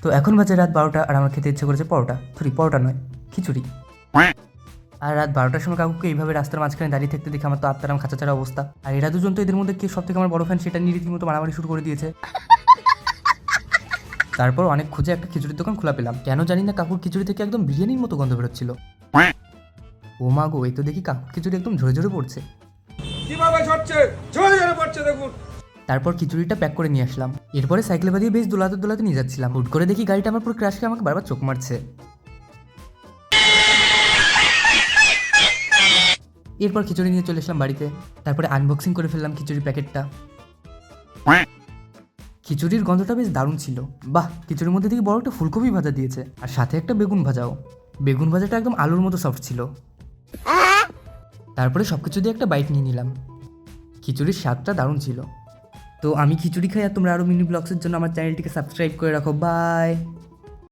তো এখন বাজে রাত 12টা আর আমার খেতে ইচ্ছে করেছে পরোটা, পরোটা নয়, খিচুড়ি। আর রাত 12টার সময় কাকুকে এইভাবে রাস্তার মাঝখানে দাঁড়িয়ে থাকতে দেখে আমার তো আত্মারাম খাঁচাছাড়া অবস্থা। আর এরা দুজন তো এদের মধ্যে কে সব থেকে আমার বড় ফ্যান সেটা নিয়ে রীতিমতো মারামারি শুরু করে দিয়েছে। তারপর অনেক খুঁজে একটা খিচুড়ির দোকান খোলা পেলাম। কেন জানি না কাকুর খিচুড়ি থেকে একদম বিরিয়ানির মতো গন্ধ বেরোচ্ছিল। ও মা গো, এই তো দেখি কাকুর খিচুড়ি একদম ঝরে ঝরে পড়ছে। দেখুন। তারপর খিচুড়িটা প্যাক করে নিয়ে আসলাম। এরপরে সাইকেলে বাদিয়ে বেশ দোলাতে দোলাতে নিয়ে যাচ্ছিলাম। হুট করে দেখি গাড়িটা আমার পুরো ক্র্যাশ খেয়ে আমাকে বারবার চোখ মারছে। এরপর খিচুড়ি নিয়ে চলে আসলাম বাড়িতে। তারপরে আনবক্সিং করে ফেললাম খিচুড়ির প্যাকেটটা। খিচুড়ির গন্ধটা বেশ দারুণ ছিল। বাহ, খিচুড়ির মধ্যে থেকে বড় একটা ফুলকপি ভাজা দিয়েছে আর সাথে একটা বেগুন ভাজাও। বেগুন ভাজাটা একদম আলুর মতো সফট ছিল। তারপরে সব কিছু দিয়ে একটা বাইট নিয়ে নিলাম। খিচুড়ির স্বাদটা দারুণ ছিল। তো আমি খিচুড়ি খাই আর তোমরা আরও মিনি ব্লগসের জন্য আমার চ্যানেলটিকে সাবস্ক্রাইব করে রাখো। বাই।